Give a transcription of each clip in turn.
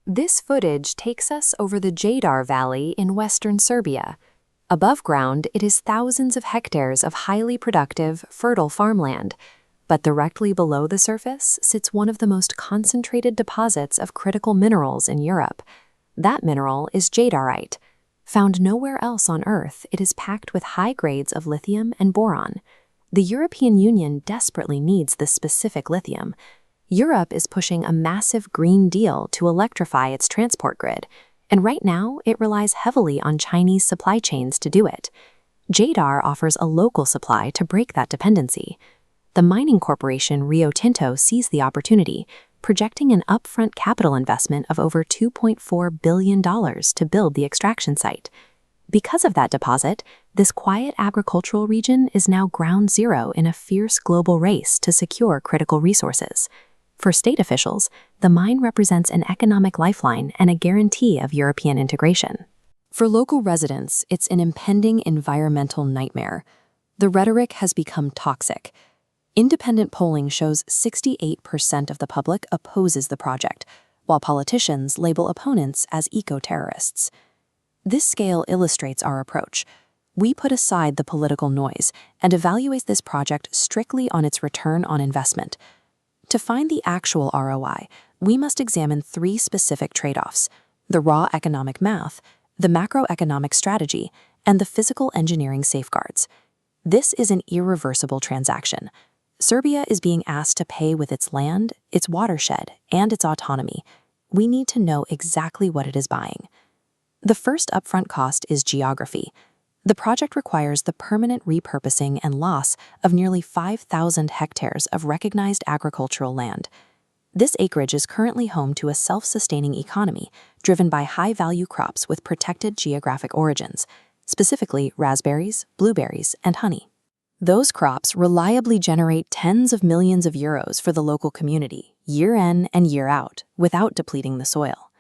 This footage takes us over the Jadar Valley in western Serbia. Above ground, it is thousands of hectares of highly productive, fertile farmland. But directly below the surface sits one of the most concentrated deposits of critical minerals in Europe. That mineral is jadarite. Found nowhere else on Earth, it is packed with high grades of lithium and boron. The European Union desperately needs this specific lithium. Europe is pushing a massive Green Deal to electrify its transport grid, and right now it relies heavily on Chinese supply chains to do it. Jadar offers a local supply to break that dependency. The mining corporation Rio Tinto sees the opportunity, projecting an upfront capital investment of over $2.4 billion to build the extraction site. Because of that deposit, this quiet agricultural region is now ground zero in a fierce global race to secure critical resources. For state officials, the mine represents an economic lifeline and a guarantee of European integration. For local residents, it's an impending environmental nightmare. The rhetoric has become toxic. Independent polling shows 68% of the public opposes the project, while politicians label opponents as eco-terrorists. This scale illustrates our approach. We put aside the political noise and evaluate this project strictly on its return on investment. To find the actual ROI, we must examine three specific trade-offs: the raw economic math, the macroeconomic strategy, and the physical engineering safeguards. This is an irreversible transaction. Serbia is being asked to pay with its land, its watershed, and its autonomy. We need to know exactly what it is buying. The first upfront cost is geography. The project requires the permanent repurposing and loss of nearly 5,000 hectares of recognized agricultural land. This acreage is currently home to a self-sustaining economy driven by high-value crops with protected geographic origins, specifically raspberries, blueberries, and honey. Those crops reliably generate tens of millions of euros for the local community, year in and year out, without depleting the soil.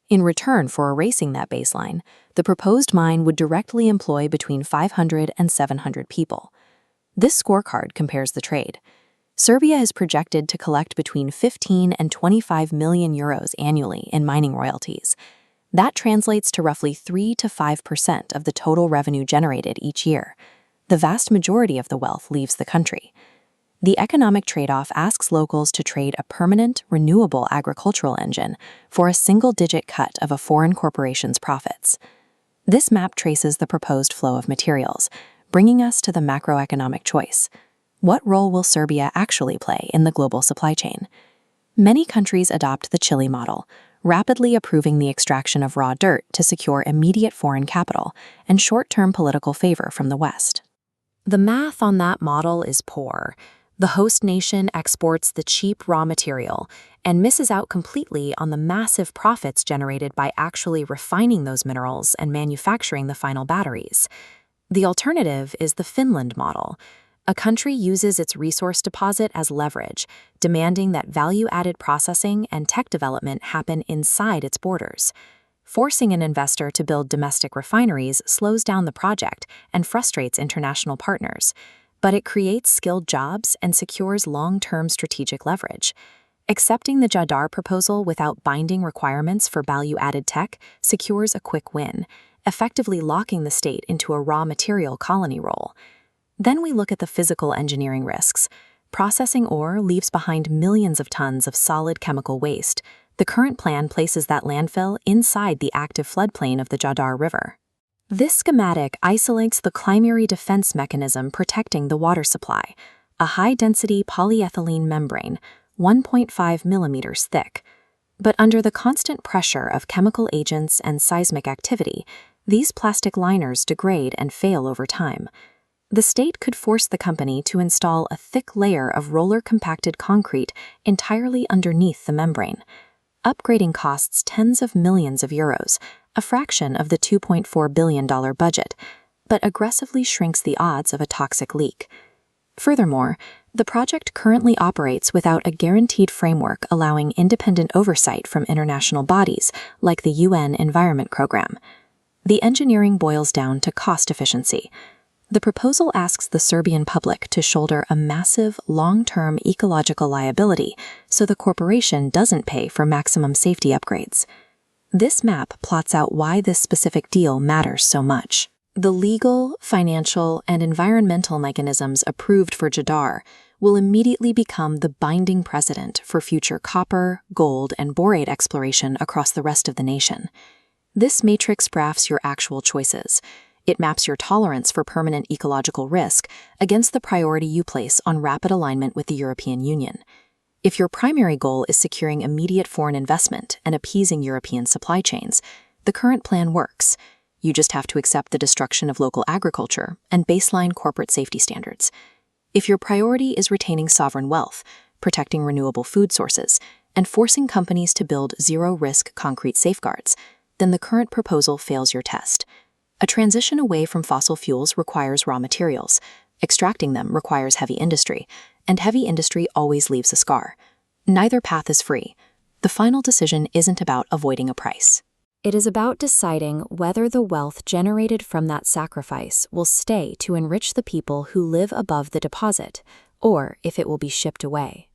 In return for erasing that baseline, the proposed mine would directly employ between 500 and 700 people. This scorecard compares the trade. Serbia is projected to collect between 15 and 25 million euros annually in mining royalties. That translates to roughly 3 to 5% of the total revenue generated each year. The vast majority of the wealth leaves the country. The economic trade-off asks locals to trade a permanent, renewable agricultural engine for a single-digit cut of a foreign corporation's profits. This map traces the proposed flow of materials, bringing us to the macroeconomic choice. What role will Serbia actually play in the global supply chain? Many countries adopt the Chile model, rapidly approving the extraction of raw dirt to secure immediate foreign capital and short-term political favor from the West. The math on that model is poor. The host nation exports the cheap raw material and misses out completely on the massive profits generated by actually refining those minerals and manufacturing the final batteries. The alternative is the Finland model. A country uses its resource deposit as leverage, demanding that value-added processing and tech development happen inside its borders. Forcing an investor to build domestic refineries slows down the project and frustrates international partners, but it creates skilled jobs and secures long-term strategic leverage. Accepting the Jadar proposal without binding requirements for value-added tech secures a quick win, effectively locking the state into a raw material colony role. Then we look at the physical engineering risks. Processing ore leaves behind millions of tons of solid chemical waste. The current plan places that landfill inside the active floodplain of the Jadar River. This schematic isolates the primary defense mechanism protecting the water supply, a high-density polyethylene membrane, 1.5 millimeters thick. But under the constant pressure of chemical agents and seismic activity, these plastic liners degrade and fail over time. The state could force the company to install a thick layer of roller-compacted concrete entirely underneath the membrane. Upgrading costs tens of millions of euros, a fraction of the $2.4 billion budget, but aggressively shrinks the odds of a toxic leak. Furthermore, the project currently operates without a guaranteed framework allowing independent oversight from international bodies like the UN Environment Programme. The engineering boils down to cost efficiency. The proposal asks the Serbian public to shoulder a massive, long-term ecological liability so the corporation doesn't pay for maximum safety upgrades. This map plots out why this specific deal matters so much. The legal, financial, and environmental mechanisms approved for Jadar will immediately become the binding precedent for future copper, gold, and borate exploration across the rest of the nation. This matrix graphs your actual choices. It maps your tolerance for permanent ecological risk against the priority you place on rapid alignment with the European Union. If your primary goal is securing immediate foreign investment and appeasing European supply chains, the current plan works. You just have to accept the destruction of local agriculture and baseline corporate safety standards. If your priority is retaining sovereign wealth, protecting renewable food sources, and forcing companies to build zero-risk concrete safeguards, then the current proposal fails your test. A transition away from fossil fuels requires raw materials. Extracting them requires heavy industry, and heavy industry always leaves a scar. Neither path is free. The final decision isn't about avoiding a price. It is about deciding whether the wealth generated from that sacrifice will stay to enrich the people who live above the deposit, or if it will be shipped away.